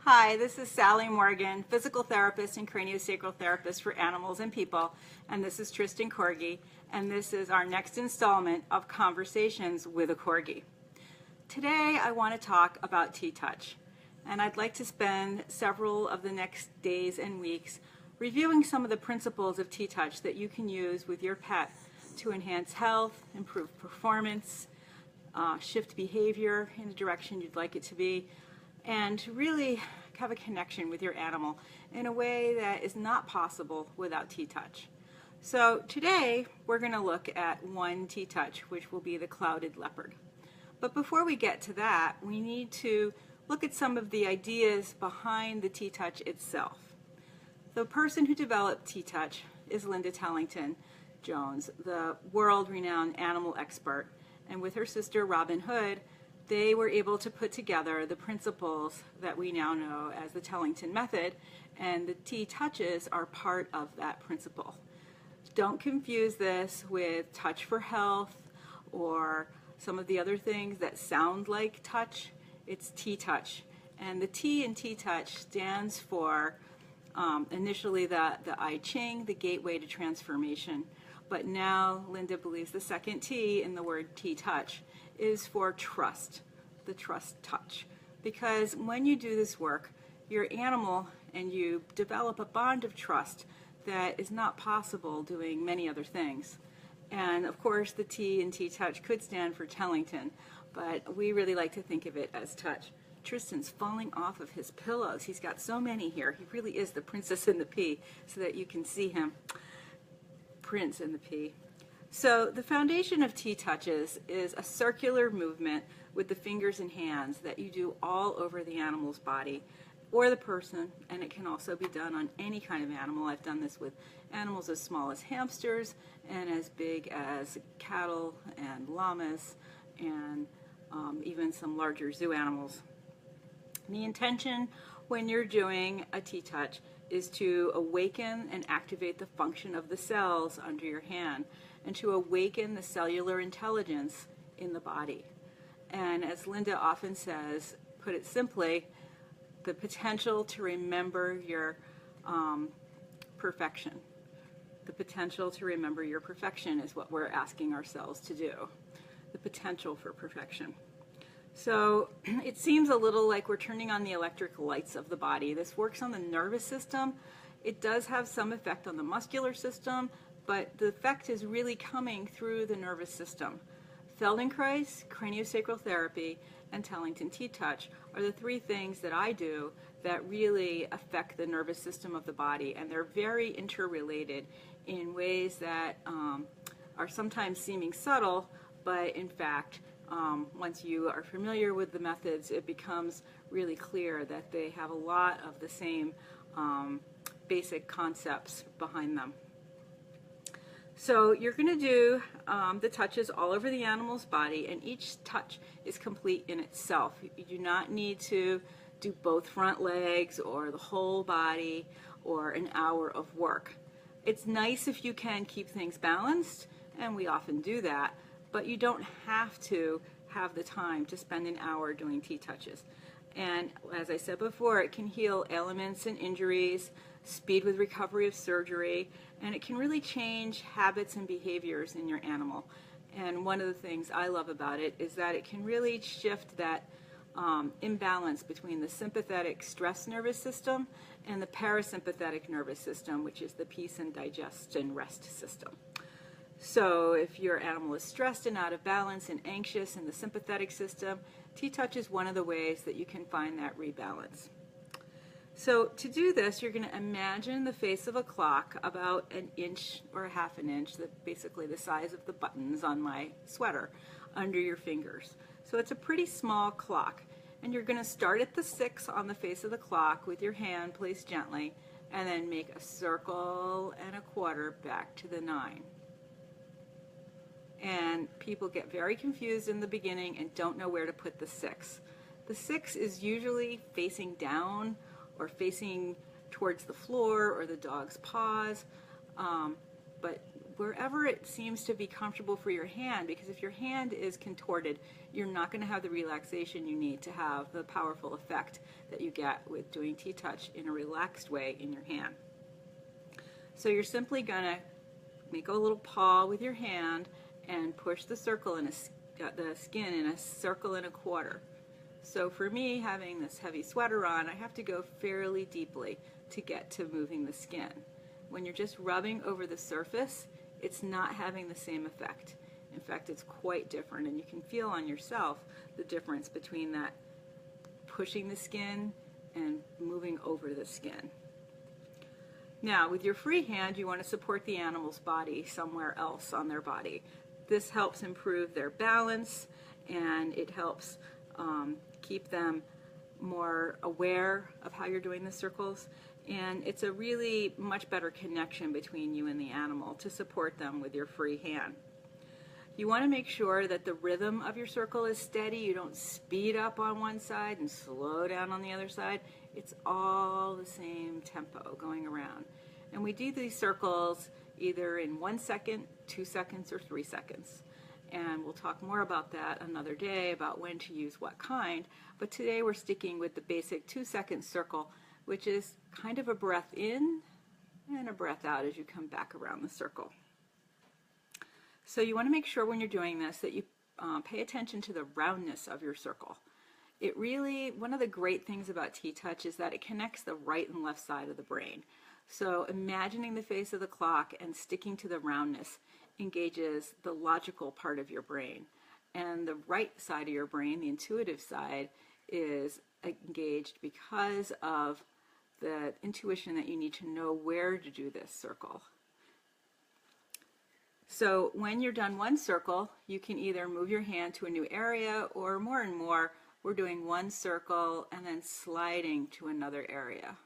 Hi, this is Sally Morgan, physical therapist and craniosacral therapist for animals and people, and this is Tristan Corgi, and this is our next installment of Conversations with a Corgi. Today I want to talk about TTouch, and I'd like to spend several of the next days and weeks reviewing some of the principles of TTouch that you can use with your pet to enhance health, improve performance, shift behavior in the direction you'd like it to be, and to really have a connection with your animal in a way that is not possible without TTouch. So today we're going to look at one TTouch, which will be the clouded leopard. But before we get to that, we need to look at some of the ideas behind the TTouch itself. The person who developed TTouch is Linda Tellington Jones, the world-renowned animal expert, and with her sister Robin Hood, they were able to put together the principles that we now know as the Tellington method, and the TTouches are part of that principle. Don't confuse this with touch for health or some of the other things that sound like touch. It's TTouch, and the T in TTouch stands for initially the I Ching, the gateway to transformation, but now Linda believes the second T in the word TTouch is for trust, the trust touch. Because when you do this work, your animal and you develop a bond of trust that is not possible doing many other things. And of course the T in TTouch could stand for Tellington, but we really like to think of it as touch. Tristan's falling off of his pillows. He's got so many here. He really is the princess in the pea, so that you can see him. Prince in the pea. So the foundation of TTouches is a circular movement with the fingers and hands that you do all over the animal's body or the person, and it can also be done on any kind of animal. I've done this with animals as small as hamsters and as big as cattle and llamas and even some larger zoo animals. The intention when you're doing a TTouch is to awaken and activate the function of the cells under your hand and to awaken the cellular intelligence in the body. And as Linda often says, put it simply, the potential to remember your perfection. The potential to remember your perfection is what we're asking ourselves to do. The potential for perfection. So it seems a little like we're turning on the electric lights of the body. This works on the nervous system. It does have some effect on the muscular system, but the effect is really coming through the nervous system. Feldenkrais, craniosacral therapy, and Tellington TTouch are the three things that I do that really affect the nervous system of the body, and they're very interrelated in ways that are sometimes seeming subtle, but in fact, once you are familiar with the methods, it becomes really clear that they have a lot of the same basic concepts behind them. So you're going to do the touches all over the animal's body, and each touch is complete in itself. You do not need to do both front legs or the whole body or an hour of work. It's nice if you can keep things balanced, and we often do that, but you don't have to have the time to spend an hour doing TTouches. And as I said before, it can heal ailments and injuries, speed with recovery of surgery, and it can really change habits and behaviors in your animal. And one of the things I love about it is that it can really shift that imbalance between the sympathetic stress nervous system and the parasympathetic nervous system, which is the peace and digest and rest system. So if your animal is stressed and out of balance and anxious in the sympathetic system, TTouch is one of the ways that you can find that rebalance. So to do this, you're going to imagine the face of a clock about an inch or a half an inch, basically the size of the buttons on my sweater, under your fingers. So it's a pretty small clock. And you're going to start at the 6 on the face of the clock with your hand placed gently, and then make a circle and a quarter back to the 9. And people get very confused in the beginning and don't know where to put the 6. The 6 is usually facing down or facing towards the floor or the dog's paws, but wherever it seems to be comfortable for your hand, because if your hand is contorted, you're not going to have the relaxation you need to have the powerful effect that you get with doing TTouch in a relaxed way in your hand. So you're simply going to make a little paw with your hand and push the circle in the skin in a circle and a quarter. So for me, having this heavy sweater on, I have to go fairly deeply to get to moving the skin. When you're just rubbing over the surface, it's not having the same effect. In fact, it's quite different, and you can feel on yourself the difference between that pushing the skin and moving over the skin. Now, with your free hand, you want to support the animal's body somewhere else on their body. This helps improve their balance, and it helps keep them more aware of how you're doing the circles. And it's a really much better connection between you and the animal to support them with your free hand. You want to make sure that the rhythm of your circle is steady. You don't speed up on one side and slow down on the other side. It's all the same tempo going around. And we do these circles either in 1 second, 2 seconds, or 3 seconds. And we'll talk more about that another day, about when to use what kind. But today we're sticking with the basic 2-second circle, which is kind of a breath in and a breath out as you come back around the circle. So you want to make sure when you're doing this that you pay attention to the roundness of your circle. It really, one of the great things about TTouch is that it connects the right and left side of the brain. So imagining the face of the clock and sticking to the roundness engages the logical part of your brain. And the right side of your brain, the intuitive side, is engaged because of the intuition that you need to know where to do this circle. So when you're done one circle, you can either move your hand to a new area, or more and more, we're doing one circle and then sliding to another area.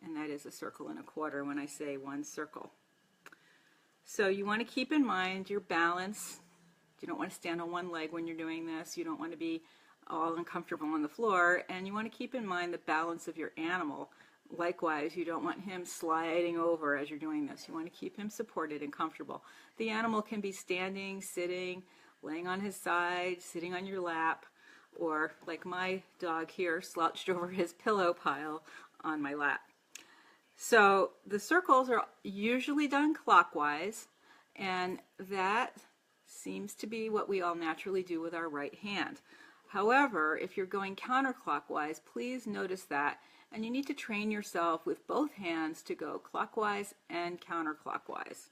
And that is a circle and a quarter when I say one circle. So you want to keep in mind your balance. You don't want to stand on one leg when you're doing this. You don't want to be all uncomfortable on the floor. And you want to keep in mind the balance of your animal. Likewise, you don't want him sliding over as you're doing this. You want to keep him supported and comfortable. The animal can be standing, sitting, laying on his side, sitting on your lap, or like my dog here, slouched over his pillow pile on my lap. So the circles are usually done clockwise, and that seems to be what we all naturally do with our right hand. However, if you're going counterclockwise, please notice that, and you need to train yourself with both hands to go clockwise and counterclockwise.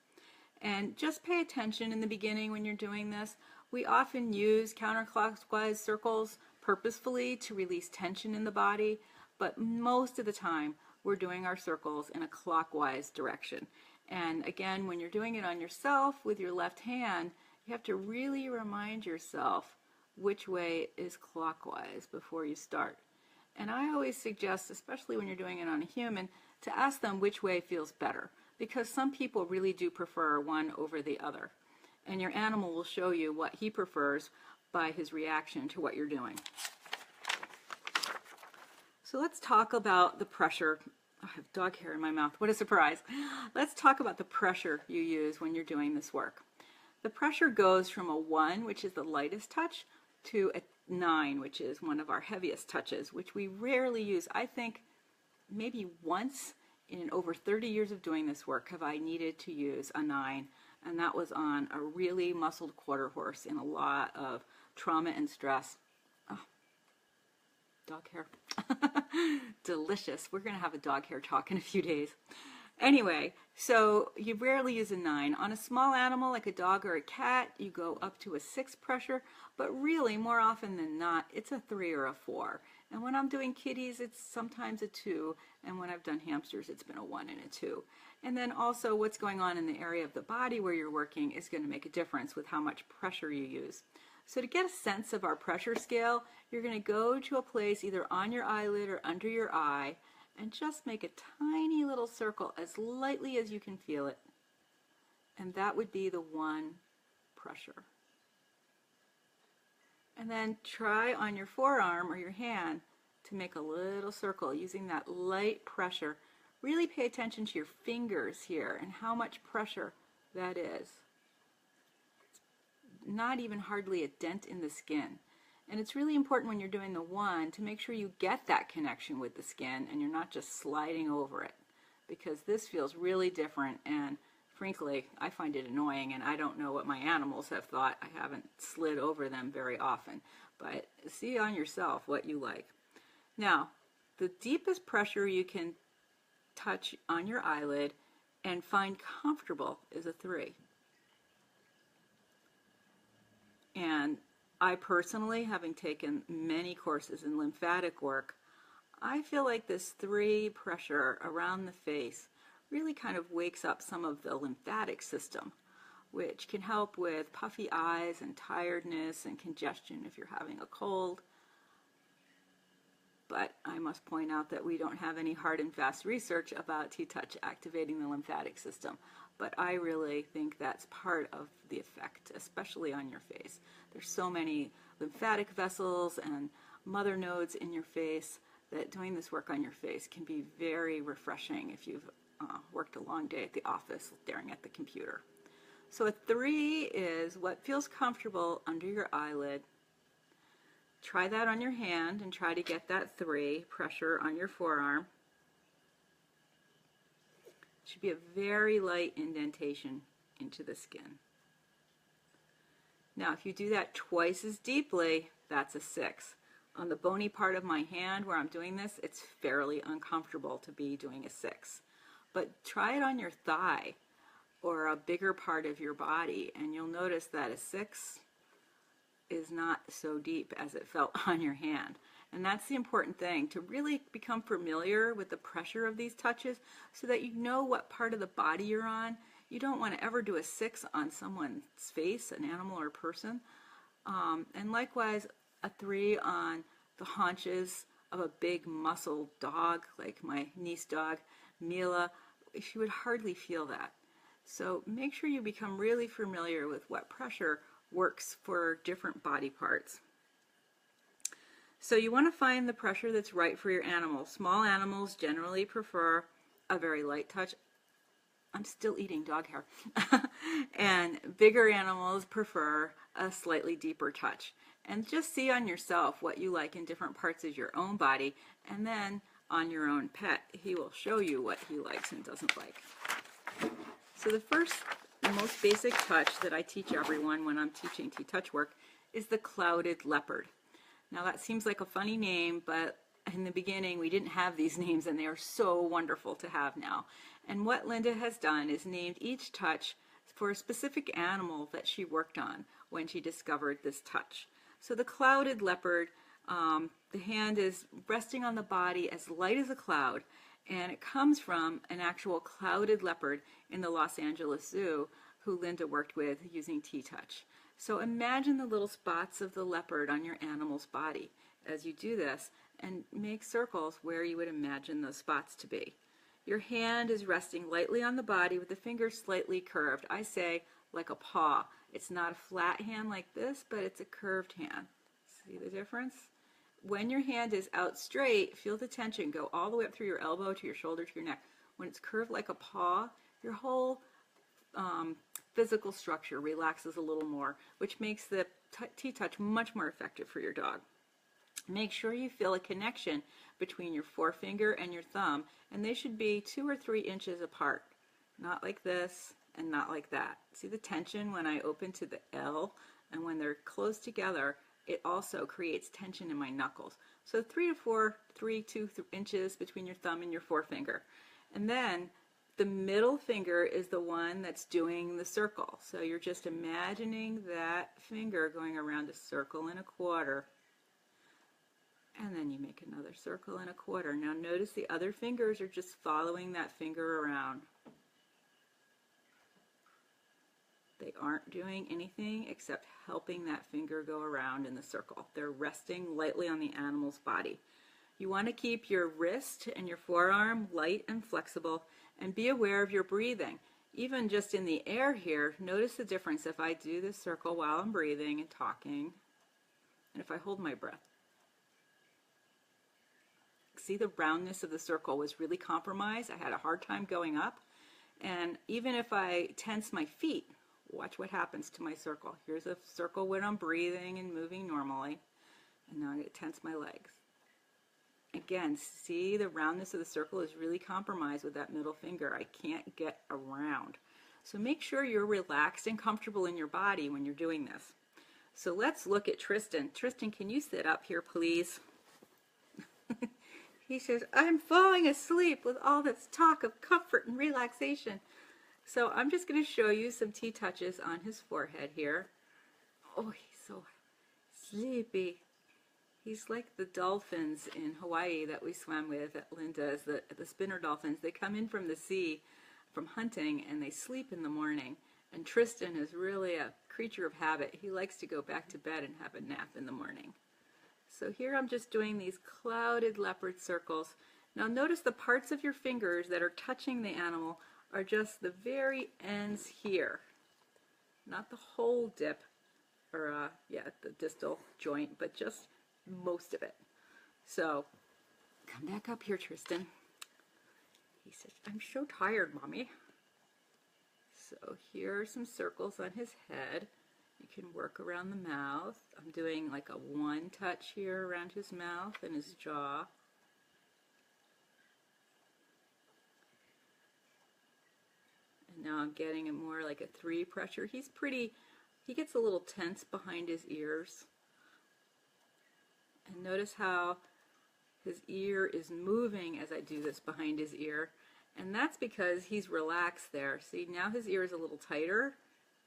And just pay attention in the beginning when you're doing this. We often use counterclockwise circles purposefully to release tension in the body, but most of the time we're doing our circles in a clockwise direction. And again, when you're doing it on yourself with your left hand, you have to really remind yourself which way is clockwise before you start. And I always suggest, especially when you're doing it on a human, to ask them which way feels better, because some people really do prefer one over the other. And your animal will show you what he prefers by his reaction to what you're doing. So let's talk about the pressure. Oh, I have dog hair in my mouth. What a surprise. Let's talk about the pressure you use when you're doing this work. The pressure goes from a 1, which is the lightest touch, to a 9, which is one of our heaviest touches, which we rarely use. I think maybe once in over 30 years of doing this work have I needed to use a 9, and that was on a really muscled quarter horse in a lot of trauma and stress. Oh, dog hair. Delicious. We're going to have a dog hair talk in a few days. Anyway, so you rarely use a 9. On a small animal like a dog or a cat, you go up to a 6 pressure, but really more often than not, it's a 3 or a 4. And when I'm doing kitties, it's sometimes a 2, and when I've done hamsters, it's been a 1 and a 2. And then also what's going on in the area of the body where you're working is going to make a difference with how much pressure you use. So to get a sense of our pressure scale, you're going to go to a place either on your eyelid or under your eye and just make a tiny little circle as lightly as you can feel it. And that would be the 1 pressure. And then try on your forearm or your hand to make a little circle using that light pressure Really pay attention to your fingers here and how much pressure that is. Not even hardly a dent in the skin. And it's really important when you're doing the one to make sure you get that connection with the skin and you're not just sliding over it, because this feels really different, and frankly I find it annoying, and I don't know what my animals have thought. I haven't slid over them very often, but see on yourself what you like. Now, the deepest pressure you can touch on your eyelid and find comfortable is a 3. And I personally, having taken many courses in lymphatic work, I feel like this 3 pressure around the face really kind of wakes up some of the lymphatic system, which can help with puffy eyes and tiredness and congestion if you're having a cold. But I must point out that we don't have any hard and fast research about TTouch activating the lymphatic system. But I really think that's part of the effect, especially on your face. There's so many lymphatic vessels and mother nodes in your face that doing this work on your face can be very refreshing if you've worked a long day at the office staring at the computer. So a 3 is what feels comfortable under your eyelid. Try that on your hand and try to get that 3 pressure on your forearm. It should be a very light indentation into the skin. Now, if you do that twice as deeply, that's a 6. On the bony part of my hand where I'm doing this, it's fairly uncomfortable to be doing a 6. But try it on your thigh or a bigger part of your body, and you'll notice that a 6 is not so deep as it felt on your hand. And that's the important thing, to really become familiar with the pressure of these touches so that you know what part of the body you're on. You don't want to ever do a 6 on someone's face, an animal or a person. And likewise, a 3 on the haunches of a big muscle dog, like my niece dog, Mila. She would hardly feel that. So make sure you become really familiar with what pressure works for different body parts. So you want to find the pressure that's right for your animal. Small animals generally prefer a very light touch. I'm still eating dog hair. And bigger animals prefer a slightly deeper touch. And just see on yourself what you like in different parts of your own body, and then on your own pet, he will show you what he likes and doesn't like. So the first, most basic touch that I teach everyone when I'm teaching TTouch work is the clouded leopard. Now that seems like a funny name, but in the beginning we didn't have these names, and they are so wonderful to have now. And what Linda has done is named each touch for a specific animal that she worked on when she discovered this touch. So the clouded leopard, the hand is resting on the body as light as a cloud, and it comes from an actual clouded leopard in the Los Angeles Zoo who Linda worked with using TTouch. So imagine the little spots of the leopard on your animal's body as you do this, and make circles where you would imagine those spots to be. Your hand is resting lightly on the body with the fingers slightly curved. I say like a paw. It's not a flat hand like this, but it's a curved hand. See the difference? When your hand is out straight, feel the tension go all the way up through your elbow to your shoulder to your neck. When it's curved like a paw, your whole physical structure relaxes a little more, which makes the TTouch much more effective for your dog. Make sure you feel a connection between your forefinger and your thumb, and they should be 2 or 3 inches apart. Not like this and not like that. See the tension when I open to the L, and when they're close together, it also creates tension in my knuckles. So 3 to 2 inches between your thumb and your forefinger. And then the middle finger is the one that's doing the circle. So you're just imagining that finger going around a circle and a quarter. And then you make another circle and a quarter. Now notice the other fingers are just following that finger around. They aren't doing anything except helping that finger go around in the circle. They're resting lightly on the animal's body. You want to keep your wrist and your forearm light and flexible, and be aware of your breathing. Even just in the air here, notice the difference if I do this circle while I'm breathing and talking, and if I hold my breath. See, the roundness of the circle was really compromised. I had a hard time going up. And even if I tense my feet, watch what happens to my circle. Here's a circle when I'm breathing and moving normally. And now I'm going to tense my legs. Again, see, the roundness of the circle is really compromised with that middle finger. I can't get around. So make sure you're relaxed and comfortable in your body when you're doing this. So let's look at Tristan. Tristan, can you sit up here, please? He says, I'm falling asleep with all this talk of comfort and relaxation. So I'm just going to show you some TTouches on his forehead here. Oh, he's so sleepy. He's like the dolphins in Hawaii that we swam with at Linda's, the spinner dolphins. They come in from the sea from hunting and they sleep in the morning. And Tristan is really a creature of habit. He likes to go back to bed and have a nap in the morning. So here I'm just doing these clouded leopard circles. Now notice the parts of your fingers that are touching the animal are just the very ends here. Not the whole dip, or the distal joint, but just most of it. So come back up here, Tristan. He says, I'm so tired, Mommy. So here are some circles on his head. You can work around the mouth. I'm doing like a one touch here around his mouth and his jaw. And now I'm getting a more like a 3 pressure. He gets a little tense behind his ears. And notice how his ear is moving as I do this behind his ear. And that's because he's relaxed there. See, now his ear is a little tighter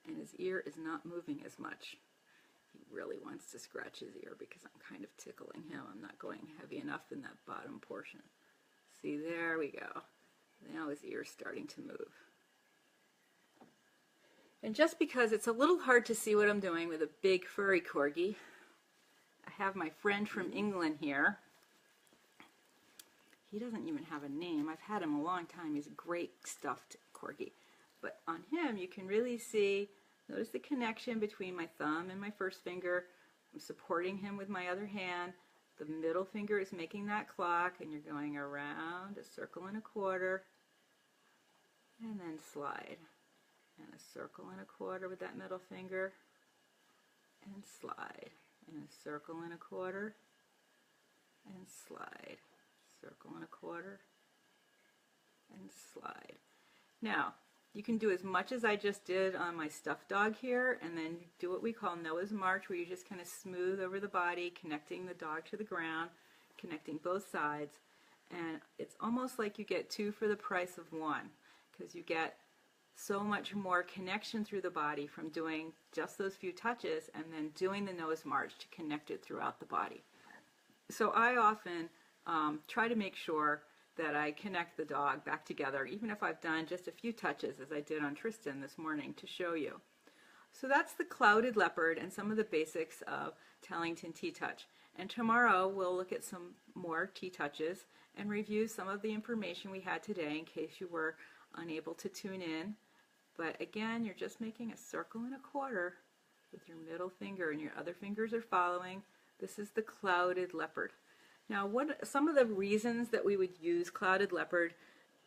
and his ear is not moving as much. He really wants to scratch his ear because I'm kind of tickling him. I'm not going heavy enough in that bottom portion. See, there we go. Now his ear's starting to move. And just because it's a little hard to see what I'm doing with a big furry Corgi, I have my friend from England here. He doesn't even have a name. I've had him a long time. He's a great stuffed Corgi. But on him, you can really see, notice the connection between my thumb and my first finger. I'm supporting him with my other hand. The middle finger is making that clock, and you're going around a circle and a quarter, and then slide. And a circle and a quarter with that middle finger, and slide. And a circle and a quarter, and slide. Circle and a quarter, and slide. Now, you can do as much as I just did on my stuffed dog here, and then do what we call Noah's March, where you just kind of smooth over the body, connecting the dog to the ground, connecting both sides. And it's almost like you get 2 for the price of 1, because you get so much more connection through the body from doing just those few touches and then doing the Noah's March to connect it throughout the body. So I often try to make sure that I connect the dog back together, even if I've done just a few touches as I did on Tristan this morning to show you. So that's the clouded leopard and some of the basics of Tellington TTouch. And tomorrow we'll look at some more TTouches and review some of the information we had today in case you were unable to tune in. But again, you're just making a circle and a quarter with your middle finger and your other fingers are following. This is the clouded leopard. Now, some of the reasons that we would use clouded leopard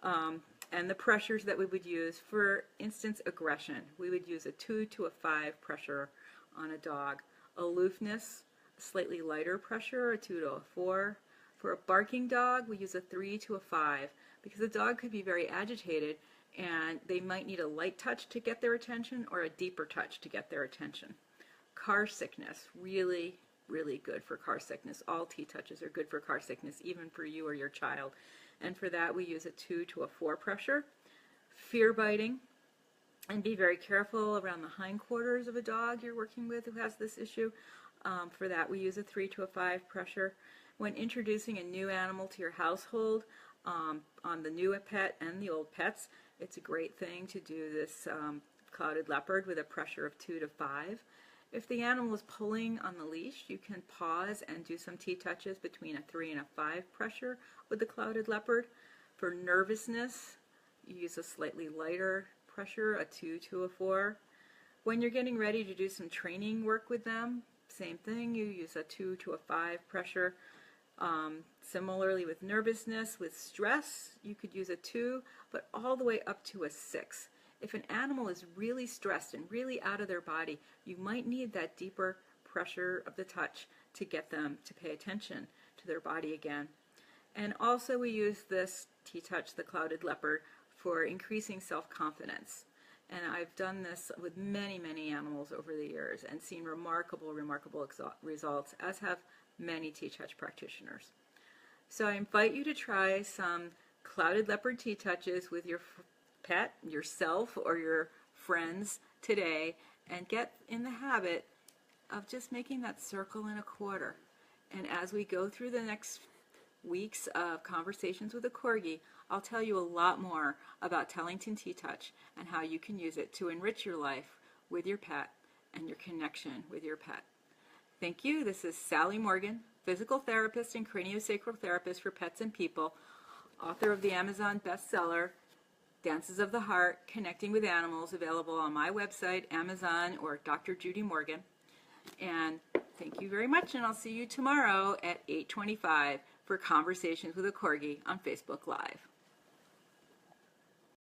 and the pressures that we would use, for instance, aggression. We would use a 2 to a 5 pressure on a dog. Aloofness, a slightly lighter pressure, a 2 to a 4. For a barking dog, we use a 3 to a 5 because the dog could be very agitated and they might need a light touch to get their attention or a deeper touch to get their attention. Car sickness, really good for car sickness. All TTouches are good for car sickness, even for you or your child. And for that, we use a 2 to a 4 pressure. Fear biting, and be very careful around the hindquarters of a dog you're working with who has this issue. For that, we use a 3 to a 5 pressure. When introducing a new animal to your household, on the new pet and the old pets, it's a great thing to do this clouded leopard with a pressure of 2 to 5. If the animal is pulling on the leash, you can pause and do some TTouches between a 3 and a 5 pressure with the clouded leopard. For nervousness, you use a slightly lighter pressure, a 2 to a 4. When you're getting ready to do some training work with them, same thing, you use a 2 to a 5 pressure. Similarly with nervousness, with stress, you could use a 2, but all the way up to a 6. If an animal is really stressed and really out of their body, you might need that deeper pressure of the touch to get them to pay attention to their body again. And also we use this TTouch, the Clouded Leopard, for increasing self-confidence. And I've done this with many, many animals over the years and seen remarkable, remarkable results, as have many TTouch practitioners. So I invite you to try some Clouded Leopard TTouches with your pet, yourself, or your friends today, and get in the habit of just making that circle in a quarter. And as we go through the next weeks of conversations with a Corgi, I'll tell you a lot more about Tellington TTouch and how you can use it to enrich your life with your pet and your connection with your pet. Thank you. This is Sally Morgan, physical therapist and craniosacral therapist for pets and people, author of the Amazon bestseller, Dances of the Heart, Connecting with Animals, available on my website, Amazon, or Dr. Judy Morgan. And thank you very much, and I'll see you tomorrow at 8:25 for Conversations with a Corgi on Facebook Live.